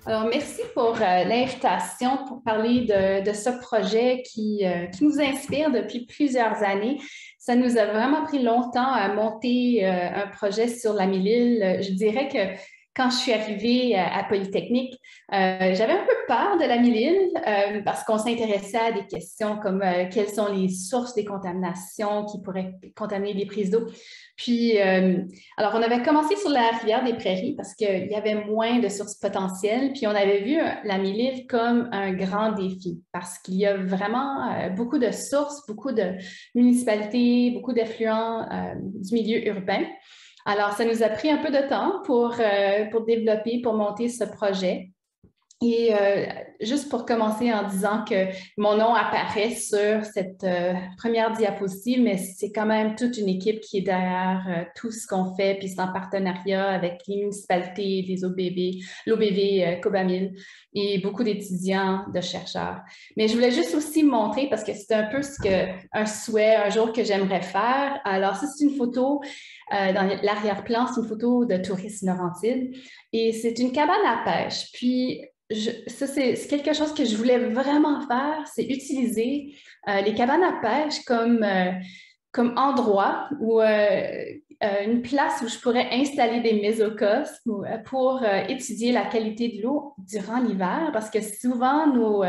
Alors, merci pour l'invitation pour parler de ce projet qui nous inspire depuis plusieurs années. Ça nous a vraiment pris longtemps à monter un projet sur la Mille-Îles. Je dirais que quand je suis arrivée à Polytechnique, j'avais un peu peur de la Mille-Îles parce qu'on s'intéressait à des questions comme quelles sont les sources des contaminations qui pourraient contaminer les prises d'eau. Puis, alors, on avait commencé sur la rivière des Prairies parce qu'il y avait moins de sources potentielles, puis on avait vu la Mille-Îles comme un grand défi parce qu'il y a vraiment beaucoup de sources, beaucoup de municipalités, beaucoup d'affluents du milieu urbain. Alors, ça nous a pris un peu de temps pour développer, pour monter ce projet. Et juste pour commencer en disant que mon nom apparaît sur cette première diapositive, mais c'est quand même toute une équipe qui est derrière tout ce qu'on fait, puis c'est en partenariat avec les municipalités, les OBV, l'OBV Cobamil et beaucoup d'étudiants, de chercheurs. Mais je voulais juste aussi montrer, parce que c'est un peu un souhait un jour que j'aimerais faire. Alors, ça, c'est une photo dans l'arrière-plan, c'est une photo de Tourisme Laurentides et c'est une cabane à pêche. Puis, ça, c'est quelque chose que je voulais vraiment faire, c'est utiliser les cabanes à pêche comme endroit ou une place où je pourrais installer des mésocosmes pour étudier la qualité de l'eau durant l'hiver, parce que souvent, nos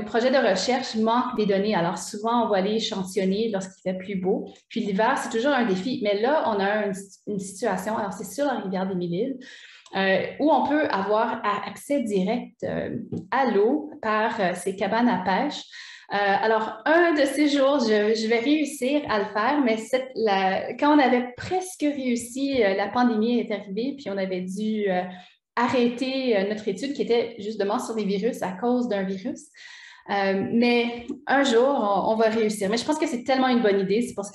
projets de recherche manquent des données. Alors, souvent, on va aller échantillonner lorsqu'il fait plus beau. Puis l'hiver, c'est toujours un défi. Mais là, on a une situation, alors c'est sur la rivière des Mille-Îles, où on peut avoir accès direct à l'eau par ces cabanes à pêche. Alors, un de ces jours, je vais réussir à le faire, mais quand on avait presque réussi, la pandémie est arrivée, puis on avait dû arrêter notre étude qui était justement sur les virus à cause d'un virus. Mais un jour, on va réussir. Mais je pense que c'est tellement une bonne idée. C'est pour ça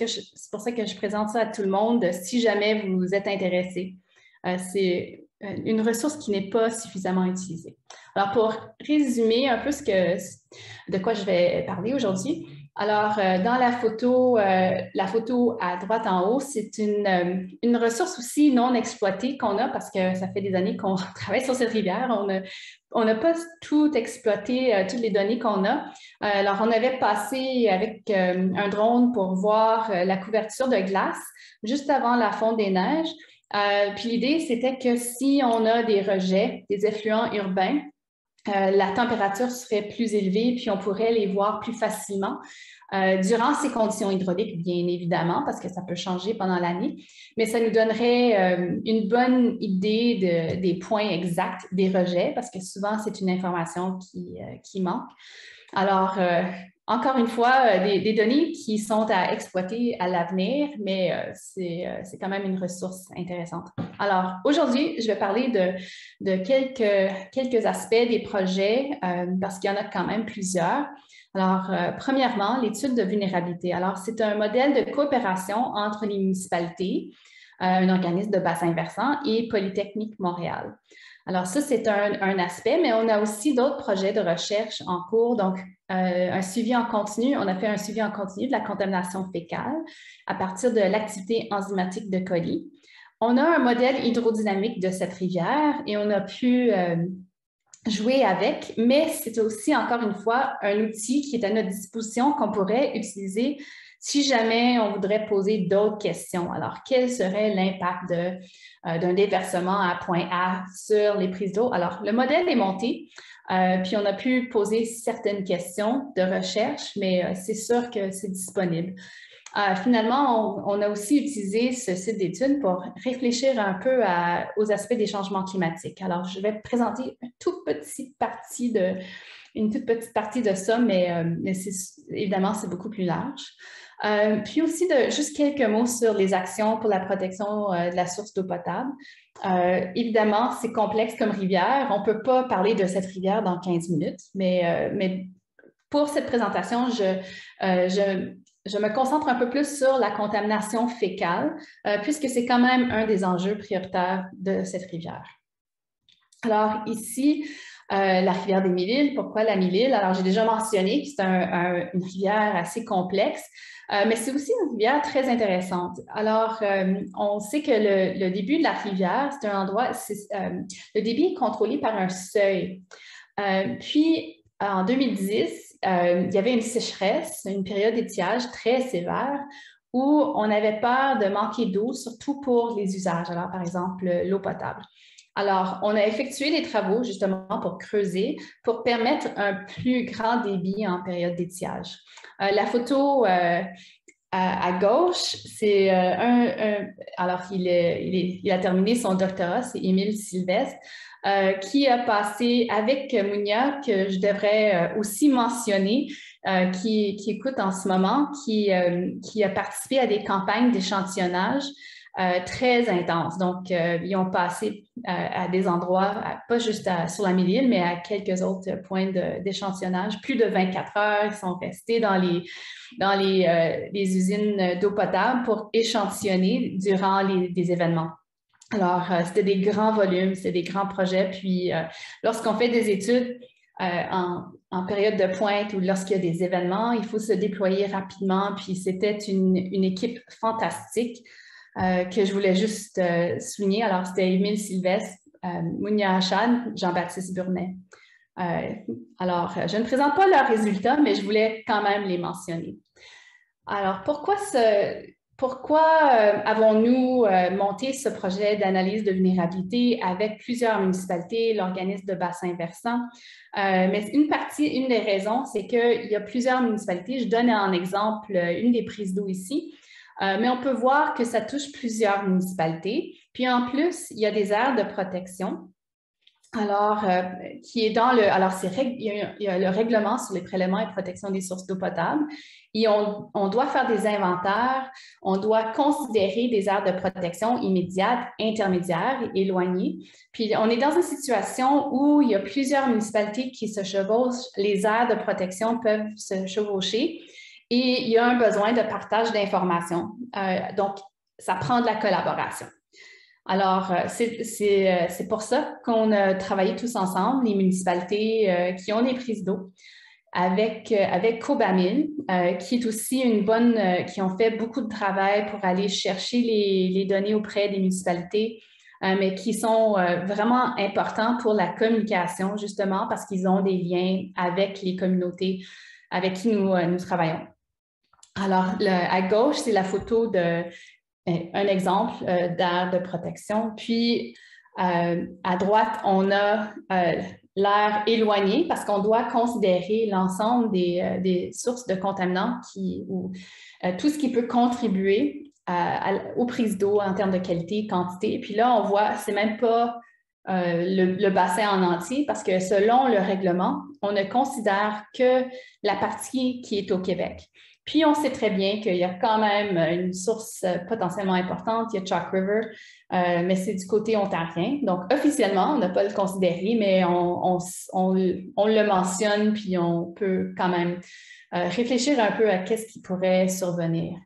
que je présente ça à tout le monde, si jamais vous êtes intéressé. C'est une ressource qui n'est pas suffisamment utilisée. Alors, pour résumer un peu de quoi je vais parler aujourd'hui, alors, dans la photo à droite en haut, c'est une ressource aussi non exploitée qu'on a parce que ça fait des années qu'on travaille sur cette rivière. On n'a pas tout exploité, toutes les données qu'on a. Alors, on avait passé avec un drone pour voir la couverture de glace juste avant la fonte des neiges. Puis l'idée, c'était que si on a des rejets, des effluents urbains, la température serait plus élevée, puis on pourrait les voir plus facilement durant ces conditions hydrauliques, bien évidemment, parce que ça peut changer pendant l'année, mais ça nous donnerait une bonne idée des points exacts des rejets, parce que souvent, c'est une information qui manque. Alors, encore une fois, des données qui sont à exploiter à l'avenir, mais c'est quand même une ressource intéressante. Alors, aujourd'hui, je vais parler de quelques aspects des projets parce qu'il y en a quand même plusieurs. Alors, premièrement, l'étude de vulnérabilité. Alors, c'est un modèle de coopération entre les municipalités, un organisme de bassin versant et Polytechnique Montréal. Alors ça, c'est un aspect, mais on a aussi d'autres projets de recherche en cours. Donc, un suivi en continu, on a fait un suivi en continu de la contamination fécale à partir de l'activité enzymatique de colis. On a un modèle hydrodynamique de cette rivière et on a pu jouer avec, mais c'est aussi, encore une fois, un outil qui est à notre disposition qu'on pourrait utiliser si jamais on voudrait poser d'autres questions. Alors, quel serait l'impact d'un déversement à point A sur les prises d'eau? Alors, le modèle est monté, puis on a pu poser certaines questions de recherche, mais c'est sûr que c'est disponible. Finalement, on a aussi utilisé ce site d'études pour réfléchir un peu aux aspects des changements climatiques. Alors, je vais présenter une toute petite partie de ça, mais évidemment, c'est beaucoup plus large. Puis aussi, juste quelques mots sur les actions pour la protection de la source d'eau potable. Évidemment, c'est complexe comme rivière. On ne peut pas parler de cette rivière dans 15 minutes, mais pour cette présentation, je me concentre un peu plus sur la contamination fécale, puisque c'est quand même un des enjeux prioritaires de cette rivière. Alors ici, La rivière des Mille-Îles, pourquoi la Mille-Îles? Alors, j'ai déjà mentionné que c'est une rivière assez complexe, mais c'est aussi une rivière très intéressante. Alors, on sait que le début de la rivière, c'est un endroit, le débit est contrôlé par un seuil. Puis, en 2010, il y avait une sécheresse, une période d'étiage très sévère où on avait peur de manquer d'eau, surtout pour les usages. Alors, par exemple, l'eau potable. Alors, on a effectué des travaux justement pour creuser, pour permettre un plus grand débit en période d'étiage. La photo à gauche, c'est alors il a terminé son doctorat, c'est Émile Sylvestre, qui a passé avec Mounia, que je devrais aussi mentionner, qui écoute en ce moment, qui a participé à des campagnes d'échantillonnage très intenses. Donc, ils ont passé à des endroits, pas juste sur la Mille-Îles, mais à quelques autres points d'échantillonnage. Plus de 24 heures, ils sont restés dans les usines d'eau potable pour échantillonner durant des événements. Alors, c'était des grands volumes, c'était des grands projets. Puis, lorsqu'on fait des études en période de pointe ou lorsqu'il y a des événements, il faut se déployer rapidement. Puis, c'était une équipe fantastique que je voulais juste souligner. Alors, c'était Émile Sylvestre, Mounia Hachad, Jean-Baptiste Burnet. Alors, je ne présente pas leurs résultats, mais je voulais quand même les mentionner. Alors, pourquoi avons-nous monté ce projet d'analyse de vulnérabilité avec plusieurs municipalités, l'organisme de bassin versant? Mais une des raisons, c'est qu'il y a plusieurs municipalités. Je donne en exemple une des prises d'eau ici. Mais on peut voir que ça touche plusieurs municipalités. Puis en plus, il y a des aires de protection. Alors, qui est dans le. Alors, il y a le règlement sur les prélèvements et protection des sources d'eau potable. Et on doit faire des inventaires, on doit considérer des aires de protection immédiates, intermédiaires et éloignées. Puis, on est dans une situation où il y a plusieurs municipalités qui se chevauchent. Les aires de protection peuvent se chevaucher. Et il y a un besoin de partage d'informations. Donc, ça prend de la collaboration. Alors, c'est pour ça qu'on a travaillé tous ensemble, les municipalités qui ont des prises d'eau, avec Cobamil, qui est aussi qui ont fait beaucoup de travail pour aller chercher les données auprès des municipalités, mais qui sont vraiment importants pour la communication, justement, parce qu'ils ont des liens avec les communautés avec qui nous travaillons. Alors, à gauche, c'est la photo un exemple d'aire de protection. Puis, à droite, on a l'air éloigné parce qu'on doit considérer l'ensemble des sources de contaminants ou tout ce qui peut contribuer aux prises d'eau en termes de qualité, quantité. Puis là, on voit, c'est même pas le bassin en entier parce que selon le règlement, on ne considère que la partie qui est au Québec. Puis, on sait très bien qu'il y a quand même une source potentiellement importante, il y a Chalk River, mais c'est du côté ontarien. Donc, officiellement, on n'a pas le considéré, mais on le mentionne, puis on peut quand même réfléchir un peu à qu'est-ce qui pourrait survenir.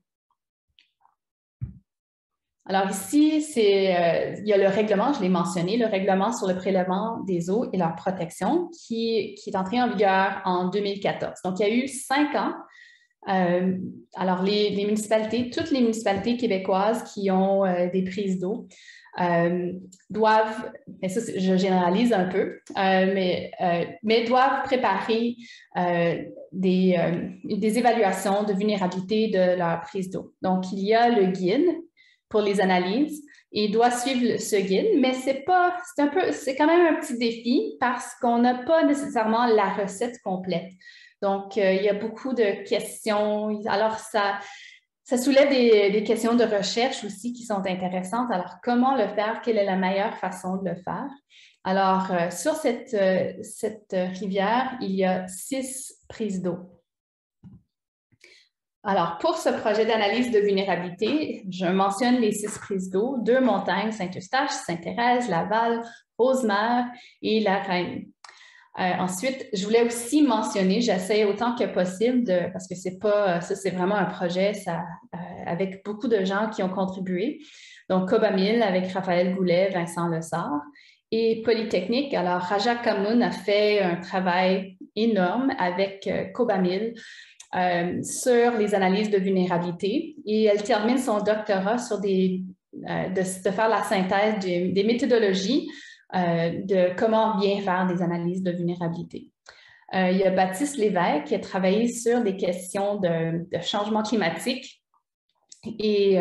Alors ici, il y a le règlement, je l'ai mentionné, le règlement sur le prélèvement des eaux et leur protection qui est entré en vigueur en 2014. Donc, il y a eu 5 ans. Alors, les municipalités, toutes les municipalités québécoises qui ont des prises d'eau doivent, mais ça, je généralise un peu, mais doivent préparer des évaluations de vulnérabilité de leur prise d'eau. Donc, il y a le guide pour les analyses et il doit suivre ce guide, mais c'est quand même un petit défi parce qu'on n'a pas nécessairement la recette complète. Donc, il y a beaucoup de questions. Alors, ça soulève des questions de recherche aussi qui sont intéressantes. Alors, comment le faire? Quelle est la meilleure façon de le faire? Alors, sur cette rivière, il y a 6 prises d'eau. Alors, pour ce projet d'analyse de vulnérabilité, je mentionne les 6 prises d'eau, 2 montagnes, Saint-Eustache, Sainte-Thérèse, Laval, Rosemère et La Reine. Ensuite, je voulais aussi mentionner, j'essaie autant que possible, parce que c'est vraiment un projet avec beaucoup de gens qui ont contribué. Donc, Cobamil avec Raphaël Goulet, Vincent Lessard. et Polytechnique. Alors, Raja Kamoun a fait un travail énorme avec Cobamil sur les analyses de vulnérabilité et elle termine son doctorat sur de faire la synthèse des méthodologies de comment bien faire des analyses de vulnérabilité. Il y a Baptiste Lévesque qui a travaillé sur des questions de changement climatique et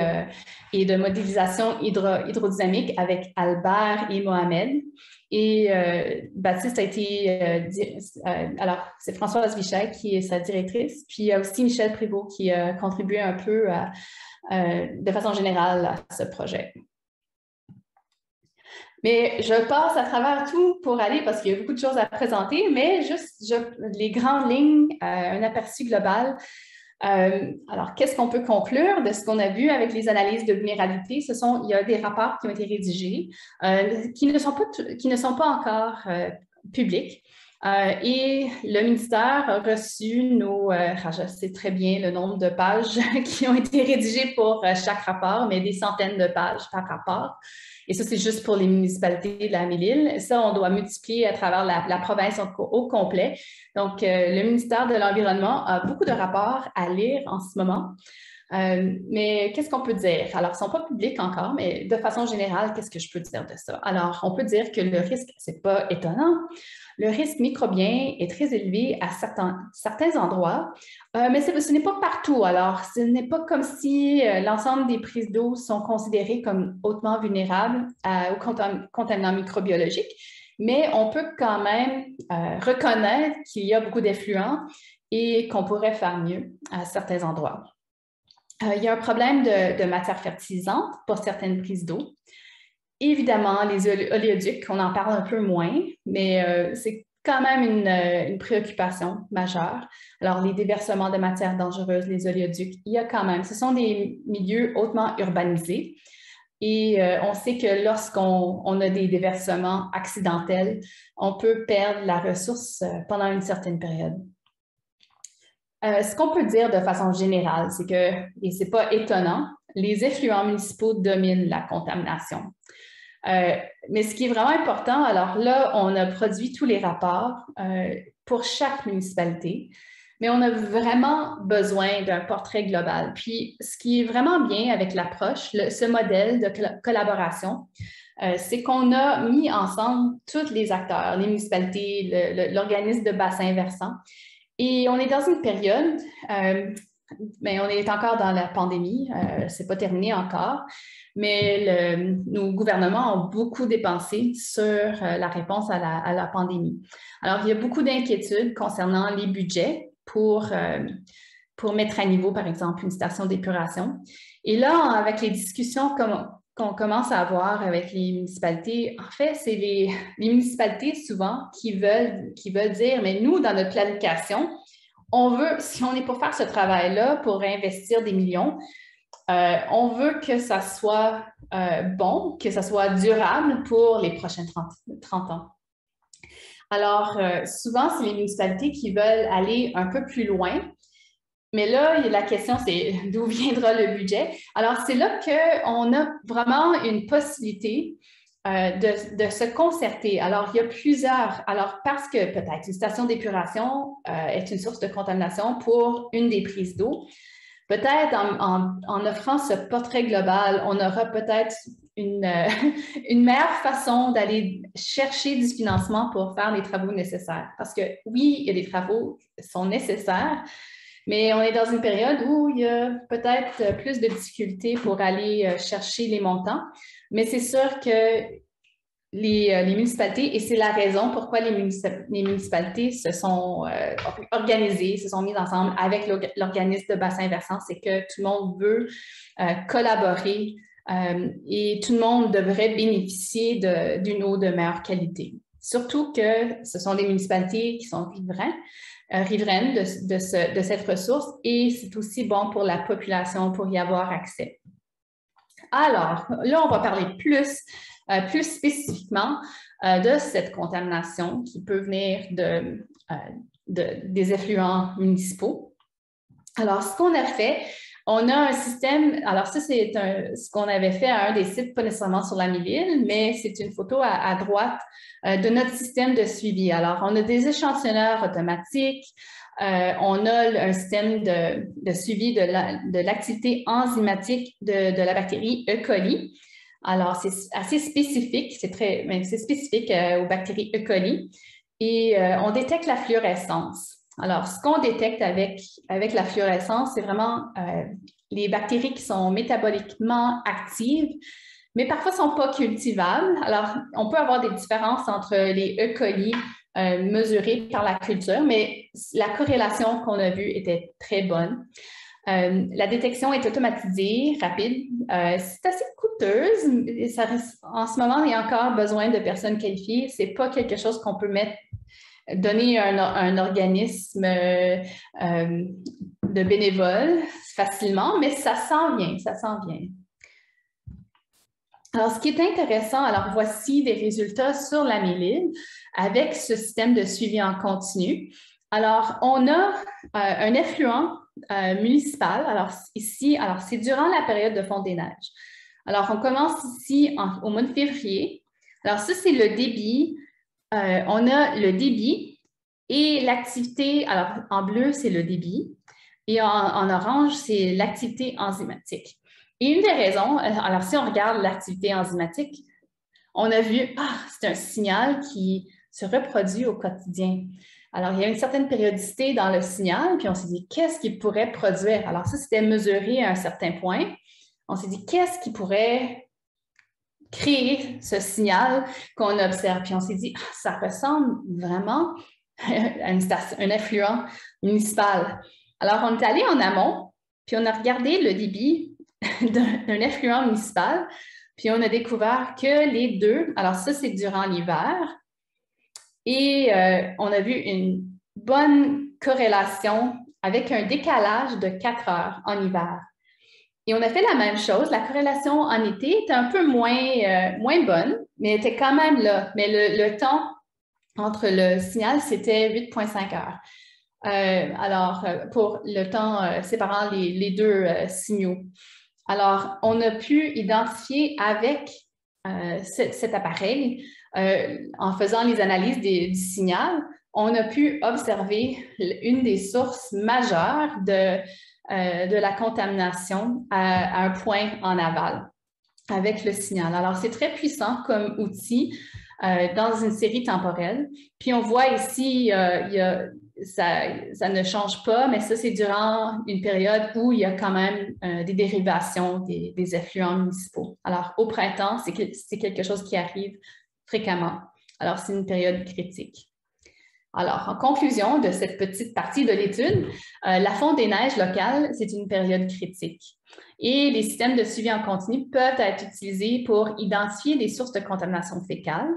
de modélisation hydrodynamique avec Albert et Mohamed. Et Baptiste a été... alors, c'est Françoise Vichet qui est sa directrice, puis il y a aussi Michel Prévost qui a contribué un peu de façon générale à ce projet. Mais je passe à travers tout pour aller, parce qu'il y a beaucoup de choses à présenter, mais juste les grandes lignes, un aperçu global. Alors, qu'est-ce qu'on peut conclure de ce qu'on a vu avec les analyses de vulnérabilité? Il y a des rapports qui ont été rédigés qui ne sont pas encore publics. Et le ministère a reçu je sais très bien le nombre de pages qui ont été rédigées pour chaque rapport, mais des centaines de pages par rapport. Et ça, c'est juste pour les municipalités de la MILIL. Ça, on doit multiplier à travers la province au complet. Donc, le ministère de l'Environnement a beaucoup de rapports à lire en ce moment. Mais qu'est-ce qu'on peut dire? Alors, ils ne sont pas publics encore, mais de façon générale, qu'est-ce que je peux dire de ça? Alors, on peut dire que le risque, ce n'est pas étonnant. Le risque microbien est très élevé à certains endroits, mais ce n'est pas partout. Alors, ce n'est pas comme si l'ensemble des prises d'eau sont considérées comme hautement vulnérables aux contaminants microbiologiques, mais on peut quand même reconnaître qu'il y a beaucoup d'effluents et qu'on pourrait faire mieux à certains endroits. Il y a un problème de matière fertilisante pour certaines prises d'eau. Évidemment, les oléoducs, on en parle un peu moins, mais c'est quand même une préoccupation majeure. Alors, les déversements de matières dangereuses, les oléoducs, il y a quand même, ce sont des milieux hautement urbanisés. Et on sait que lorsqu'on a des déversements accidentels, on peut perdre la ressource pendant une certaine période. Ce qu'on peut dire de façon générale, c'est que, et ce n'est pas étonnant, les effluents municipaux dominent la contamination. Mais ce qui est vraiment important, alors là, on a produit tous les rapports pour chaque municipalité, mais on a vraiment besoin d'un portrait global. Puis, ce qui est vraiment bien avec l'approche, ce modèle de collaboration, c'est qu'on a mis ensemble tous les acteurs, les municipalités, l'organisme de bassin versant. Et on est dans une période, mais on est encore dans la pandémie, ce n'est pas terminé encore, mais nos gouvernements ont beaucoup dépensé sur la réponse à la pandémie. Alors, il y a beaucoup d'inquiétudes concernant les budgets pour mettre à niveau, par exemple, une station d'épuration. Et là, avec les discussions qu'on commence à avoir avec les municipalités, en fait, c'est les municipalités souvent qui veulent dire, mais nous, dans notre planification, on veut, si on est pour faire ce travail-là, pour investir des millions, on veut que ça soit bon, que ça soit durable pour les prochains 30 ans. Alors, souvent, c'est les municipalités qui veulent aller un peu plus loin. Mais là, la question, c'est d'où viendra le budget? Alors, c'est là qu'on a vraiment une possibilité de se concerter. Alors, il y a plusieurs. Alors, parce que peut-être une station d'épuration est une source de contamination pour une des prises d'eau, peut-être en offrant ce portrait global, on aura peut-être une meilleure façon d'aller chercher du financement pour faire les travaux nécessaires. Parce que oui, il y a des travaux qui sont nécessaires, mais on est dans une période où il y a peut-être plus de difficultés pour aller chercher les montants. Mais c'est sûr que les municipalités, et c'est la raison pourquoi les municipalités se sont organisées, se sont mises ensemble avec l'organisme de bassin versant, c'est que tout le monde veut collaborer et tout le monde devrait bénéficier d'une eau de meilleure qualité. Surtout que ce sont des municipalités qui sont riveraines de cette ressource et c'est aussi bon pour la population pour y avoir accès. Alors, là, on va parler plus spécifiquement de cette contamination qui peut venir des effluents municipaux. Alors, ce qu'on a fait, On a un système, alors ça, c'est ce qu'on avait fait à un des sites, pas nécessairement sur la Mille-Îles, mais c'est une photo à droite de notre système de suivi. Alors, on a des échantillonneurs automatiques, on a un système de suivi de l'activité enzymatique de la bactérie E. coli. Alors, c'est assez spécifique, c'est spécifique aux bactéries E. coli. Et on détecte la fluorescence. Alors, ce qu'on détecte avec la fluorescence, c'est vraiment les bactéries qui sont métaboliquement actives, mais parfois ne sont pas cultivables. Alors, on peut avoir des différences entre les E. coli mesurés par la culture, mais la corrélation qu'on a vue était très bonne. La détection est automatisée, rapide. C'est assez coûteuse. En ce moment, il y a encore besoin de personnes qualifiées. Ce n'est pas quelque chose qu'on peut donner un organisme de bénévoles facilement, mais ça s'en vient, ça s'en vient. Alors, ce qui est intéressant, alors voici des résultats sur la Mille-Îles avec ce système de suivi en continu. Alors, on a un effluent municipal. Alors, ici, c'est durant la période de fonte des neiges. Alors, on commence ici au mois de février. Alors, ça, c'est le débit. On a le débit et l'activité. Alors, en bleu, c'est le débit. Et en orange, c'est l'activité enzymatique. Et une des raisons, alors si on regarde l'activité enzymatique, on a vu, c'est un signal qui se reproduit au quotidien. Alors, il y a une certaine périodicité dans le signal, puis on s'est dit, qu'est-ce qu'il pourrait produire? Alors, ça, c'était mesuré à un certain point. On s'est dit, qu'est-ce qui pourrait créer ce signal qu'on observe? Puis on s'est dit, ça ressemble vraiment à un effluent municipal. Alors, on est allé en amont, puis on a regardé le débit d'un effluent municipal, puis on a découvert que les deux, alors ça, c'est durant l'hiver, et on a vu une bonne corrélation avec un décalage de 4 heures en hiver. Et on a fait la même chose. La corrélation en été était un peu moins bonne, mais était quand même là. Mais le temps entre le signal, c'était 8,5 heures. Alors, pour le temps séparant les deux signaux. Alors, on a pu identifier avec cet appareil, en faisant les analyses du signal, on a pu observer une des sources majeures de la contamination à un point en aval avec le signal. Alors, c'est très puissant comme outil dans une série temporelle. Puis, on voit ici, ça ne change pas, mais ça, c'est durant une période où il y a quand même des dérivations des effluents municipaux. Alors, au printemps, c'est quelque chose qui arrive fréquemment. Alors, c'est une période critique. Alors, en conclusion de cette petite partie de l'étude, la fonte des neiges locales, c'est une période critique. Et les systèmes de suivi en continu peuvent être utilisés pour identifier des sources de contamination fécale.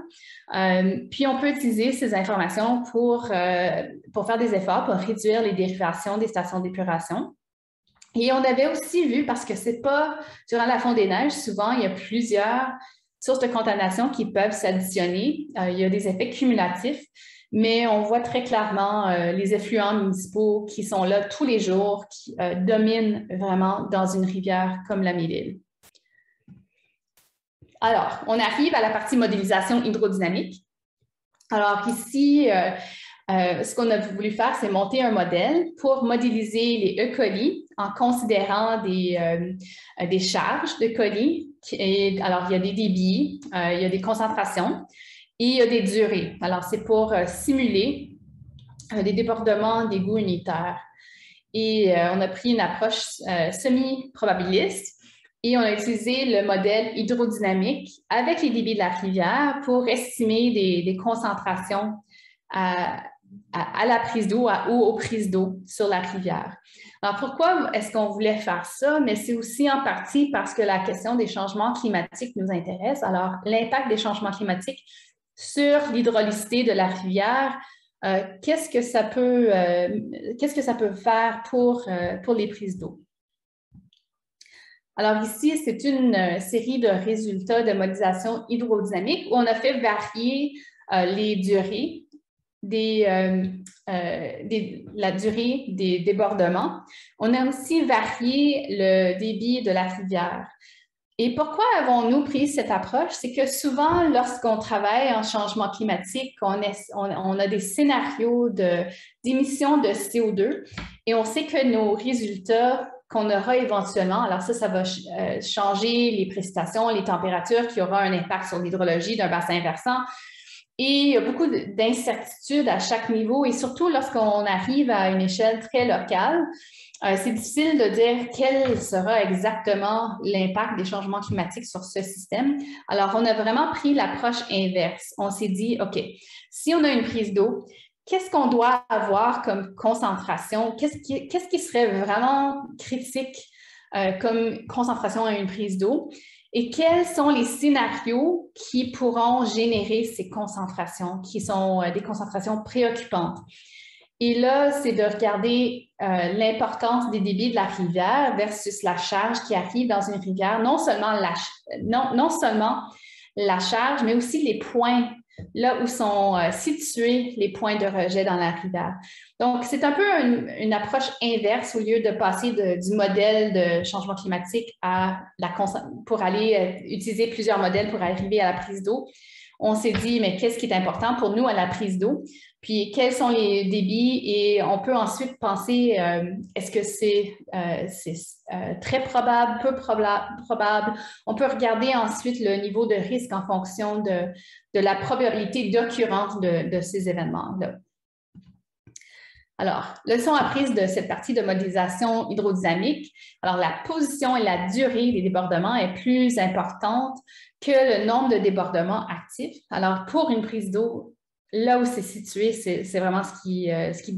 Puis, on peut utiliser ces informations pour faire des efforts pour réduire les dérivations des stations d'épuration. Et on avait aussi vu, parce que c'est pas durant la fonte des neiges, souvent, il y a plusieurs sources de contamination qui peuvent s'additionner. Il y a des effets cumulatifs. Mais on voit très clairement les effluents municipaux qui sont là tous les jours, qui dominent vraiment dans une rivière comme la Mille-Îles. Alors, on arrive à la partie modélisation hydrodynamique. Alors ici, ce qu'on a voulu faire, c'est monter un modèle pour modéliser les E. coli en considérant des charges de colis. Alors, il y a des débits, il y a des concentrations. Et il y a des durées. Alors, c'est pour simuler des débordements d'égouts unitaires. Et on a pris une approche semi-probabiliste et on a utilisé le modèle hydrodynamique avec les débits de la rivière pour estimer des concentrations à la prise d'eau ou aux prises d'eau sur la rivière. Alors, pourquoi est-ce qu'on voulait faire ça? Mais c'est aussi en partie parce que la question des changements climatiques nous intéresse. Alors, l'impact des changements climatiques sur l'hydrolicité de la rivière, qu'est-ce que ça peut faire pour les prises d'eau? Alors ici, c'est une série de résultats de modélisation hydrodynamique où on a fait varier les durées la durée des débordements. On a aussi varié le débit de la rivière. Et pourquoi avons-nous pris cette approche? C'est que souvent, lorsqu'on travaille en changement climatique, on a des scénarios d'émissions de CO2 et on sait que nos résultats qu'on aura éventuellement, alors ça va changer les précipitations, les températures, qui aura un impact sur l'hydrologie d'un bassin versant. Et il y a beaucoup d'incertitudes à chaque niveau et surtout lorsqu'on arrive à une échelle très locale, c'est difficile de dire quel sera exactement l'impact des changements climatiques sur ce système. Alors, on a vraiment pris l'approche inverse. On s'est dit, OK, si on a une prise d'eau, qu'est-ce qu'on doit avoir comme concentration? Qu'est-ce qui serait vraiment critique comme concentration à une prise d'eau? Et quels sont les scénarios qui pourront générer ces concentrations, qui sont des concentrations préoccupantes? Et là, c'est de regarder l'importance des débits de la rivière versus la charge qui arrive dans une rivière, non seulement la charge, mais aussi les points, là où sont situés les points de rejet dans la rivière. Donc, c'est un peu une approche inverse au lieu de passer du modèle de changement climatique pour aller utiliser plusieurs modèles pour arriver à la prise d'eau. On s'est dit, mais qu'est-ce qui est important pour nous à la prise d'eau? Puis, quels sont les débits? Et on peut ensuite penser, est-ce que c'est très probable, peu probable? On peut regarder ensuite le niveau de risque en fonction de la probabilité d'occurrence de ces événements-là. Alors, leçon apprise de cette partie de modélisation hydrodynamique. Alors, la position et la durée des débordements est plus importante que le nombre de débordements actifs. Alors, pour une prise d'eau, là où c'est situé, c'est vraiment ce qui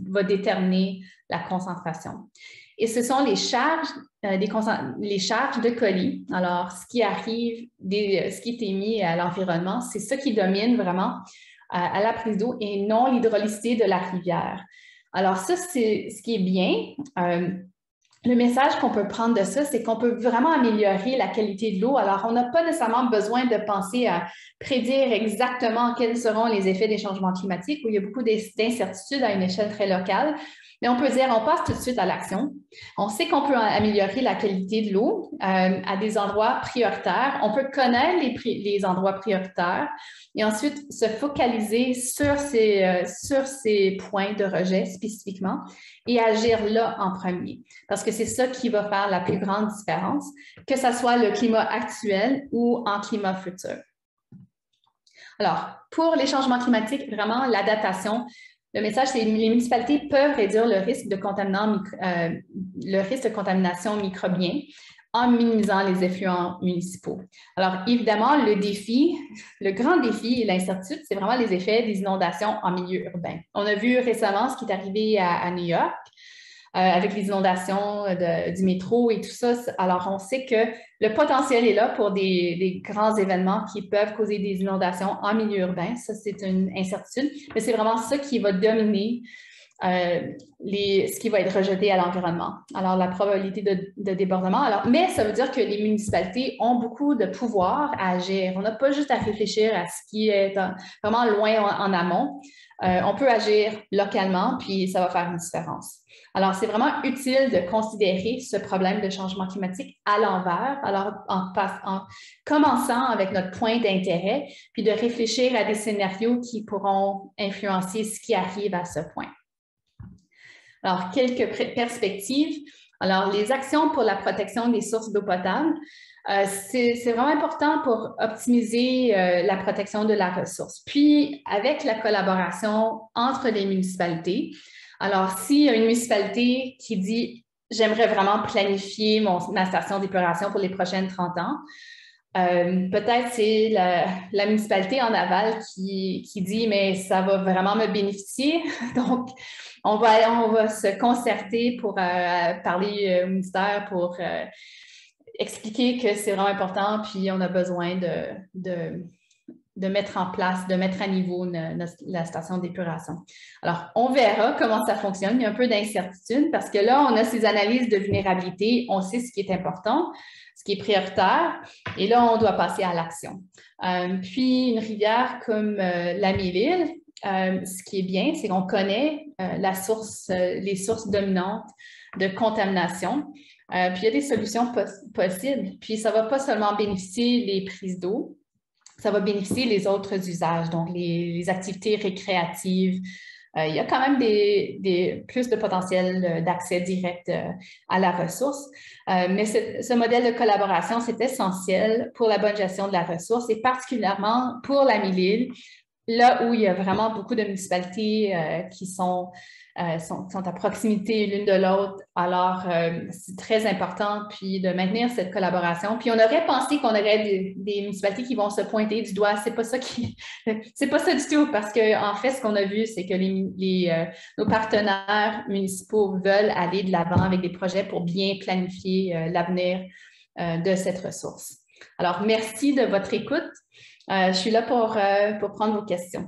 va déterminer la concentration. Et ce sont les charges, les charges de colis. Alors, ce qui arrive, ce qui est émis à l'environnement, c'est ce qui domine vraiment à la prise d'eau et non l'hydraulicité de la rivière. Alors ça, c'est ce qui est bien. Le message qu'on peut prendre de ça, c'est qu'on peut vraiment améliorer la qualité de l'eau. Alors, on n'a pas nécessairement besoin de penser à prédire exactement quels seront les effets des changements climatiques, où il y a beaucoup d'incertitudes à une échelle très locale. Mais on peut dire, on passe tout de suite à l'action. On sait qu'on peut améliorer la qualité de l'eau à des endroits prioritaires. On peut connaître les endroits prioritaires et ensuite se focaliser sur ces points de rejet spécifiquement et agir là en premier. Parce que c'est ça qui va faire la plus grande différence, que ce soit le climat actuel ou en climat futur. Alors, pour les changements climatiques, vraiment l'adaptation, le message, c'est que les municipalités peuvent réduire le risque de contamination microbienne en minimisant les effluents municipaux. Alors, évidemment, le grand défi et l'incertitude, c'est vraiment les effets des inondations en milieu urbain. On a vu récemment ce qui est arrivé à New York avec les inondations du métro et tout ça. Alors, on sait que le potentiel est là pour des grands événements qui peuvent causer des inondations en milieu urbain. Ça, c'est une incertitude, mais c'est vraiment ça qui va dominer ce qui va être rejeté à l'environnement. Alors, la probabilité de débordement. Mais ça veut dire que les municipalités ont beaucoup de pouvoir à agir. On n'a pas juste à réfléchir à ce qui est vraiment loin en amont. On peut agir localement, puis ça va faire une différence. Alors, c'est vraiment utile de considérer ce problème de changement climatique à l'envers, alors en commençant avec notre point d'intérêt, puis de réfléchir à des scénarios qui pourront influencer ce qui arrive à ce point. Alors, quelques perspectives. Alors, les actions pour la protection des sources d'eau potable, c'est vraiment important pour optimiser la protection de la ressource. Puis, avec la collaboration entre les municipalités, alors, s'il y a une municipalité qui dit « j'aimerais vraiment planifier ma station d'épuration pour les prochaines 30 ans », peut-être c'est la municipalité en aval qui dit « mais ça va vraiment me bénéficier ». Donc, on va se concerter pour parler au ministère pour expliquer que c'est vraiment important, puis on a besoin de mettre en place, de mettre à niveau la station d'épuration. Alors, on verra comment ça fonctionne. Il y a un peu d'incertitude parce que là, on a ces analyses de vulnérabilité, on sait ce qui est important, ce qui est prioritaire, et là, on doit passer à l'action. Puis, une rivière comme la Mille-Îles, ce qui est bien, c'est qu'on connaît les sources dominantes de contamination. Puis il y a des solutions possibles. Puis ça ne va pas seulement bénéficier les prises d'eau, ça va bénéficier les autres usages, donc les activités récréatives. Il y a quand même plus de potentiel d'accès direct à la ressource. Mais ce modèle de collaboration, c'est essentiel pour la bonne gestion de la ressource et particulièrement pour la Mille-Îles, là où il y a vraiment beaucoup de municipalités qui sont à proximité l'une de l'autre. Alors, c'est très important, puis de maintenir cette collaboration. Puis on aurait pensé qu'on aurait des municipalités qui vont se pointer du doigt. C'est pas ça c'est pas ça du tout, parce qu'en fait, ce qu'on a vu, c'est que nos partenaires municipaux veulent aller de l'avant avec des projets pour bien planifier l'avenir de cette ressource. Alors, merci de votre écoute. Je suis là pour prendre vos questions.